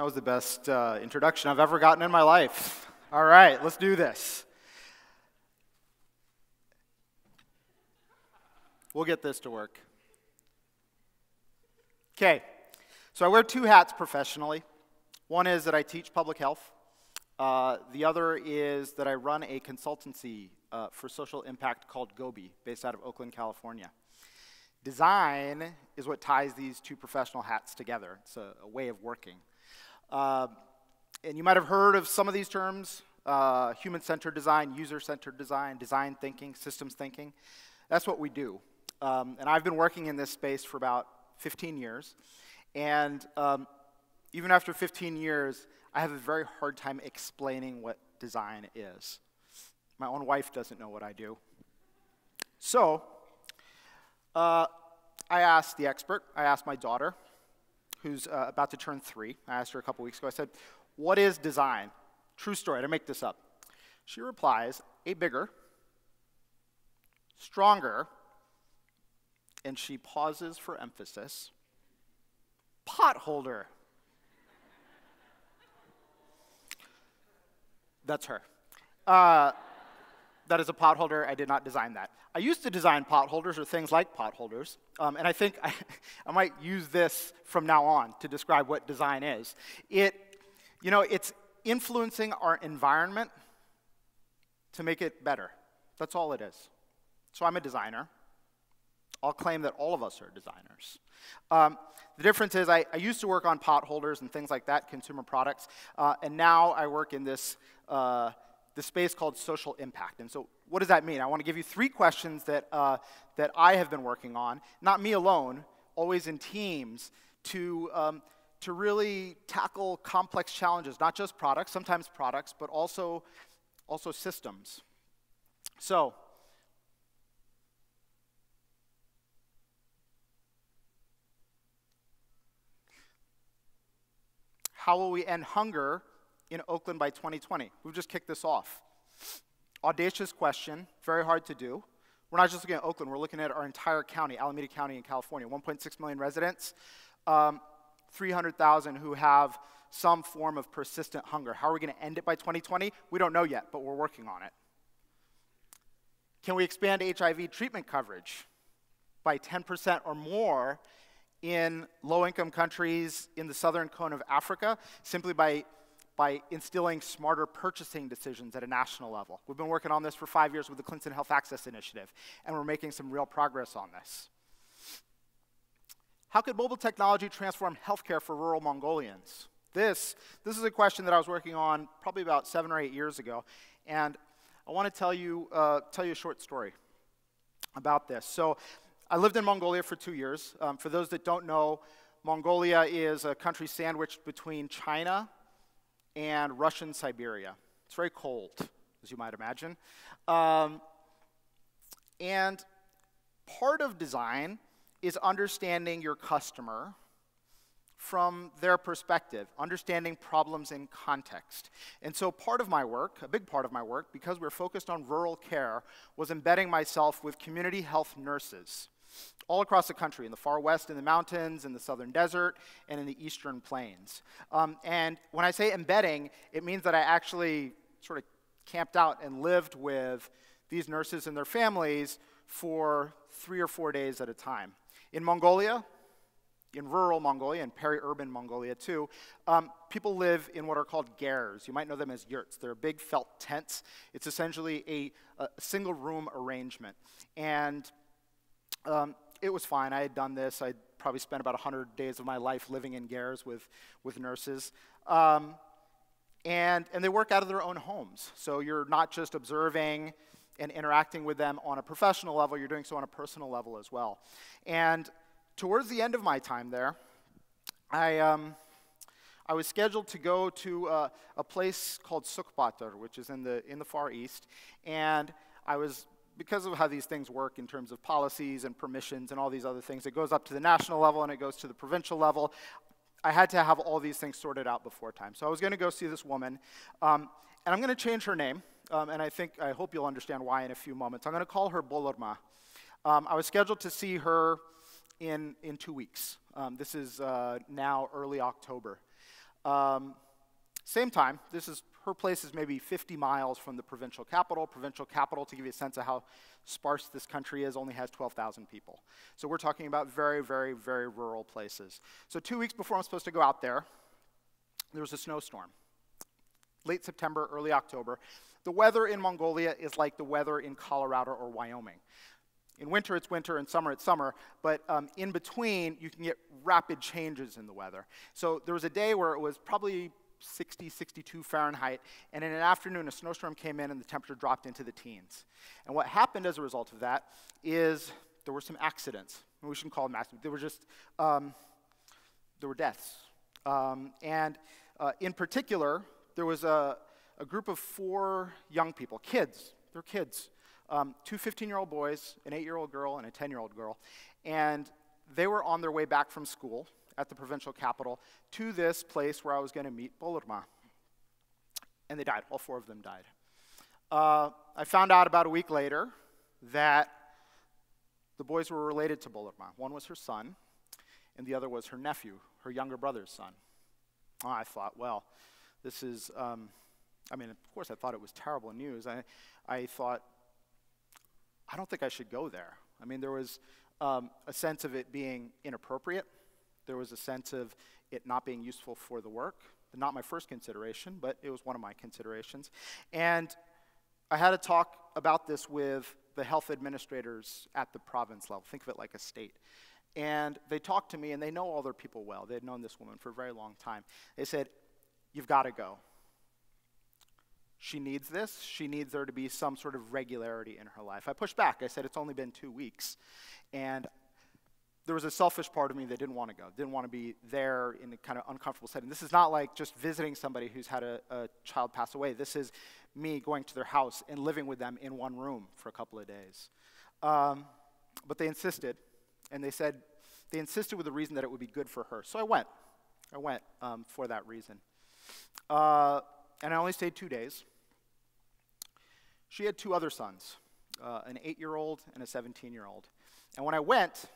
That was the best introduction I've ever gotten in my life. All right, let's do this. We'll get this to work. Okay, so I wear two hats professionally. One is that I teach public health. The other is that I run a consultancy for social impact called Gobi, based out of Oakland, California. Design is what ties these two professional hats together. It's a way of working. And you might have heard of some of these terms: human-centered design, user-centered design, design thinking, systems thinking. That's what we do. And I've been working in this space for about 15 years. And even after 15 years, I have a very hard time explaining what design is. My own wife doesn't know what I do. So I asked the expert, I asked my daughter, who's about to turn 3. I asked her a couple weeks ago. I said, "What is design?" True story, I didn't make this up. She replies, "A bigger, stronger," and she pauses for emphasis, "potholder." That's her. That is a potholder. I did not design that. I used to design potholders or things like potholders, and I think I might use this from now on to describe what design is. It's influencing our environment to make it better. That's all it is. So I'm a designer. I'll claim that all of us are designers. The difference is I used to work on potholders and things like that, consumer products, and now I work in this space called social impact. And so what does that mean? I want to give you 3 questions that I have been working on, not me alone, always in teams, to really tackle complex challenges, not just products, sometimes products, but also systems. So, how will we end hunger in Oakland by 2020? We've just kicked this off. Audacious question, very hard to do. We're not just looking at Oakland, we're looking at our entire county, Alameda County in California, 1.6 million residents, 300,000 who have some form of persistent hunger. How are we going to end it by 2020? We don't know yet, but we're working on it. Can we expand HIV treatment coverage by 10% or more in low-income countries in the southern cone of Africa simply by instilling smarter purchasing decisions at a national level? We've been working on this for 5 years with the Clinton Health Access Initiative, and we're making some real progress on this. How could mobile technology transform healthcare for rural Mongolians? This is a question that I was working on probably about 7 or 8 years ago, and I want to tell you a short story about this. So I lived in Mongolia for 2 years. For those that don't know, Mongolia is a country sandwiched between China and Russian Siberia. It's very cold, as you might imagine. And part of design is understanding your customer from their perspective, understanding problems in context. And so part of my work, a big part of my work, because we're focused on rural care, was embedding myself with community health nurses all across the country, in the far west, in the mountains, in the southern desert, and in the eastern plains. And when I say embedding, it means that I actually sort of camped out and lived with these nurses and their families for 3 or 4 days at a time. In Mongolia, in rural Mongolia, and peri-urban Mongolia too, people live in what are called gers. You might know them as yurts. They're big felt tents. It's essentially a single room arrangement. And it was fine. I had done this. I'd probably spent about 100 days of my life living in gers with nurses. And they work out of their own homes. So you're not just observing and interacting with them on a professional level, you're doing so on a personal level as well. And towards the end of my time there, I was scheduled to go to a place called Sukbatar, which is in the Far East, and I was, because of how these things work in terms of policies and permissions and all these other things, it goes up to the national level and it goes to the provincial level. I had to have all these things sorted out before time. So I was going to go see this woman, and I'm going to change her name, and I hope you'll understand why in a few moments. I'm going to call her Bolorma. I was scheduled to see her in 2 weeks. This is now early October. Same time, her place is maybe 50 miles from the provincial capital. Provincial capital, to give you a sense of how sparse this country is, only has 12,000 people. So we're talking about very, very, very rural places. So 2 weeks before I'm supposed to go out there was a snowstorm. Late September, early October. The weather in Mongolia is like the weather in Colorado or Wyoming. In winter, it's winter, in summer, it's summer, but in between, you can get rapid changes in the weather. So there was a day where it was probably 60, 62 Fahrenheit, and in an afternoon, a snowstorm came in and the temperature dropped into the teens. And what happened as a result of that is there were some accidents. We shouldn't call them accidents. There were just, there were deaths. In particular, there was a group of 4 young people, kids, they're kids, 2 15-year-old boys, an 8-year-old girl, and a 10-year-old girl, and they were on their way back from school at the provincial capital to this place where I was going to meet Bolorma. And they died. All 4 of them died. I found out about a week later that the boys were related to Bolorma. One was her son, and the other was her nephew, her younger brother's son. I thought, well, this is, I mean, of course I thought it was terrible news. I thought, I don't think I should go there. I mean, there was a sense of it being inappropriate. There was a sense of it not being useful for the work. Not my first consideration, but it was one of my considerations. And I had a talk about this with the health administrators at the province level. Think of it like a state. And they talked to me, and they know all their people well. They had known this woman for a very long time. They said, you've got to go. She needs this. She needs there to be some sort of regularity in her life. I pushed back. I said, it's only been 2 weeks. And there was a selfish part of me that didn't want to go, didn't want to be there in a kind of uncomfortable setting. This is not like just visiting somebody who's had a child pass away. This is me going to their house and living with them in one room for a couple of days. But they insisted, and they said, they insisted with the reason that it would be good for her. So I went. I went for that reason. And I only stayed 2 days. She had 2 other sons, an 8-year-old and a 17-year-old. And when I went,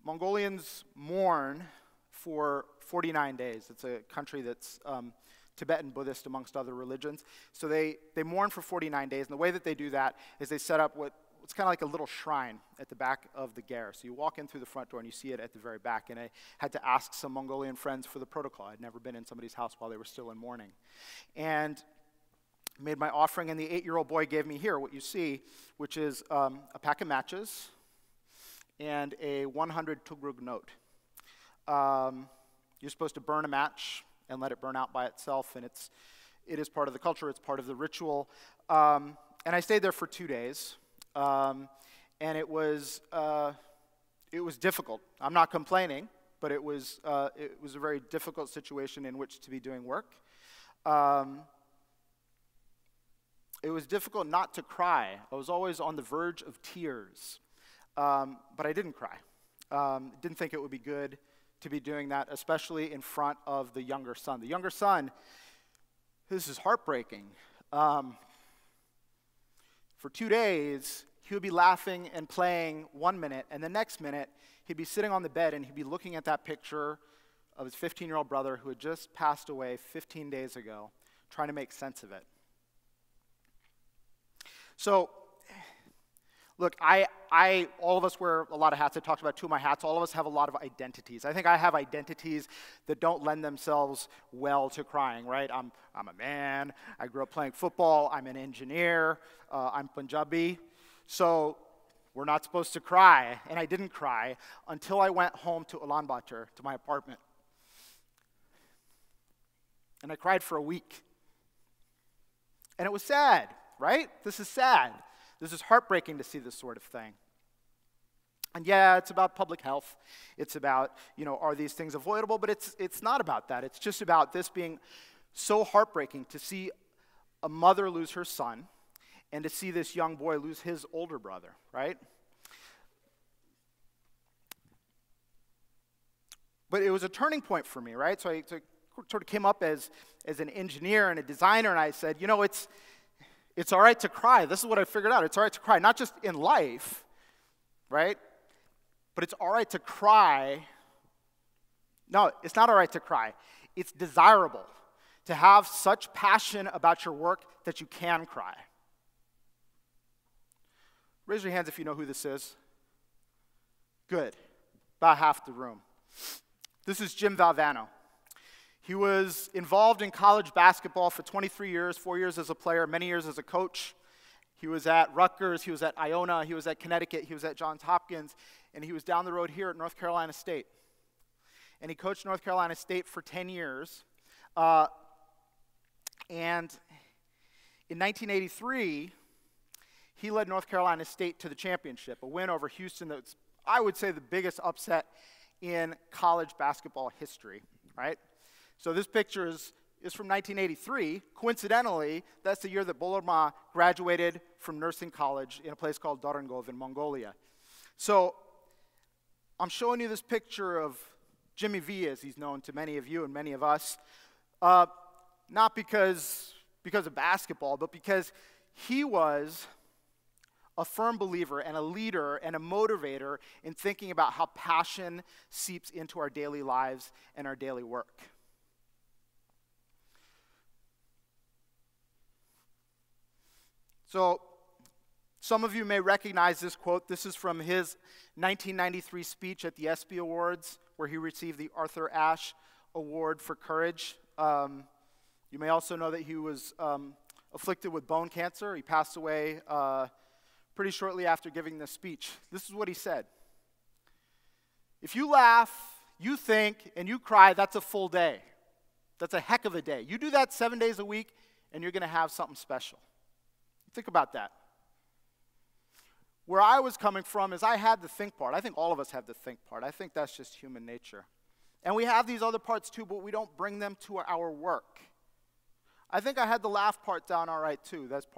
Mongolians mourn for 49 days. It's a country that's Tibetan Buddhist amongst other religions. So they mourn for 49 days, and the way that they do that is they set up what's kind of like a little shrine at the back of the ger. So you walk in through the front door, and you see it at the very back. And I had to ask some Mongolian friends for the protocol. I'd never been in somebody's house while they were still in mourning. And made my offering, and the 8-year-old boy gave me here what you see, which is a pack of matches and a 100 tugrug note. You're supposed to burn a match and let it burn out by itself, and it is part of the culture, it's part of the ritual. And I stayed there for 2 days, and it was difficult. I'm not complaining, but it was a very difficult situation in which to be doing work. It was difficult not to cry. I was always on the verge of tears. But I didn't cry. Didn't think it would be good to be doing that, especially in front of the younger son. The younger son, this is heartbreaking. For 2 days, he would be laughing and playing 1 minute, and the next minute, he'd be sitting on the bed and he'd be looking at that picture of his 15-year-old brother who had just passed away 15 days ago, trying to make sense of it. So, look, all of us wear a lot of hats. I talked about 2 of my hats. All of us have a lot of identities. I think I have identities that don't lend themselves well to crying, right? I'm a man. I grew up playing football. I'm an engineer. I'm Punjabi. So we're not supposed to cry, and I didn't cry until I went home to Ulaanbaatar, to my apartment. And I cried for a week. And it was sad, right? This is sad. This is heartbreaking to see this sort of thing. And yeah, it's about public health. It's about, are these things avoidable? But it's not about that. It's just about this being so heartbreaking to see a mother lose her son and to see this young boy lose his older brother, right? But it was a turning point for me, right? So I sort of came up as an engineer and a designer, and I said, it's all right to cry. This is what I figured out. It's all right to cry, not just in life, right? But it's all right to cry. No, it's not all right to cry. it's desirable to have such passion about your work that you can cry. Raise your hands if you know who this is. Good. About half the room. This is Jim Valvano. He was involved in college basketball for 23 years, 4 years as a player, many years as a coach. He was at Rutgers, he was at Iona, he was at Connecticut, he was at Johns Hopkins, and he was down the road here at North Carolina State. And he coached North Carolina State for 10 years. And in 1983, he led North Carolina State to the championship, a win over Houston that's, I would say, the biggest upset in college basketball history, right? So this picture is from 1983. Coincidentally, that's the year that Bolorma graduated from nursing college in a place called Dorongov in Mongolia. So I'm showing you this picture of Jimmy V, as he's known to many of you and many of us, not because of basketball, but because he was a firm believer and a leader and a motivator in thinking about how passion seeps into our daily lives and our daily work. So, some of you may recognize this quote. This is from his 1993 speech at the ESPY Awards, where he received the Arthur Ashe Award for Courage. You may also know that he was afflicted with bone cancer. He passed away pretty shortly after giving this speech. This is what he said. If you laugh, you think, and you cry, that's a full day. That's a heck of a day. You do that 7 days a week, and you're going to have something special. Think about that. Where I was coming from is I had the think part. I think all of us have the think part. I think that's just human nature. And we have these other parts too, but we don't bring them to our work. I think I had the laugh part down all right too. That's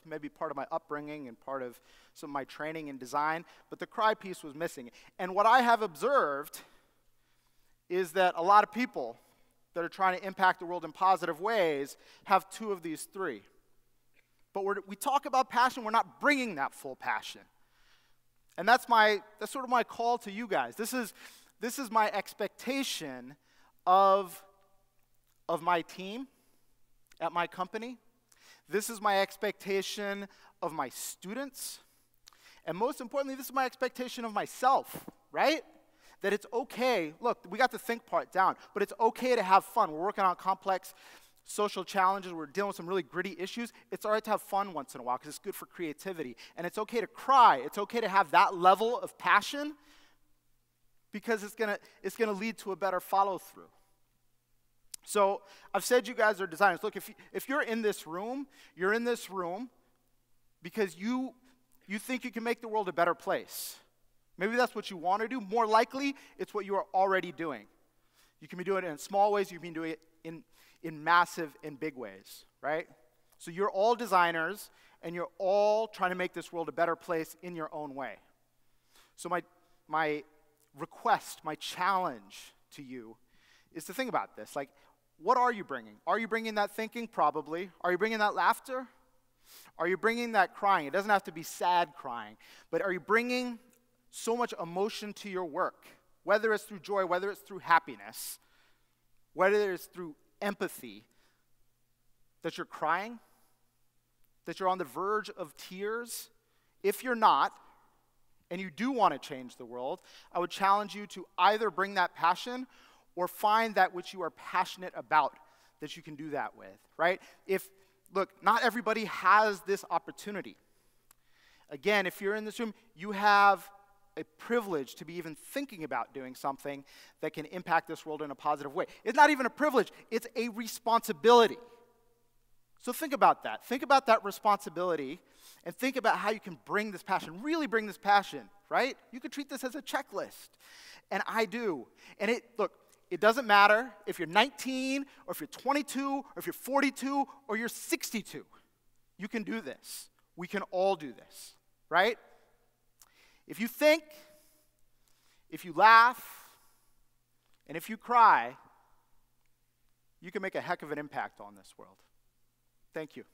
maybe part of my upbringing and part of some of my training in design, but the cry piece was missing. And what I have observed is that a lot of people that are trying to impact the world in positive ways have two of these three. But we talk about passion, we're not bringing that full passion. And that's sort of my call to you guys. This is my expectation of my team at my company. This is my expectation of my students. And most importantly, this is my expectation of myself, right? That it's okay. Look, we got the think part down, but it's okay to have fun. We're working on complex social challenges. We're dealing with some really gritty issues. It's all right to have fun once in a while because it's good for creativity. And it's okay to cry. It's okay to have that level of passion because it's gonna lead to a better follow-through. So I've said you guys are designers. Look, if you're in this room, you're in this room because you think you can make the world a better place. Maybe that's what you want to do. More likely, it's what you are already doing. You can be doing it in small ways. You can be doing it in massive and big ways, right? So you're all designers, and you're all trying to make this world a better place in your own way. So my request, my challenge to you is to think about this. Like, what are you bringing? Are you bringing that thinking? Probably. Are you bringing that laughter? Are you bringing that crying? It doesn't have to be sad crying, but are you bringing so much emotion to your work, whether it's through joy, whether it's through happiness, whether it's through empathy, that you're crying, that you're on the verge of tears? If you're not, and you do want to change the world, I would challenge you to either bring that passion or find that which you are passionate about that you can do that with, right? Look, not everybody has this opportunity. Again, if you're in this room, you have a privilege to be even thinking about doing something that can impact this world in a positive way. It's not even a privilege, it's a responsibility. So think about that. Think about that responsibility and think about how you can bring this passion, really bring this passion, right? You could treat this as a checklist. And I do. And it doesn't matter if you're 19 or if you're 22 or if you're 42 or you're 62. You can do this. We can all do this, right? If you think, if you laugh, and if you cry, you can make a heck of an impact on this world. Thank you.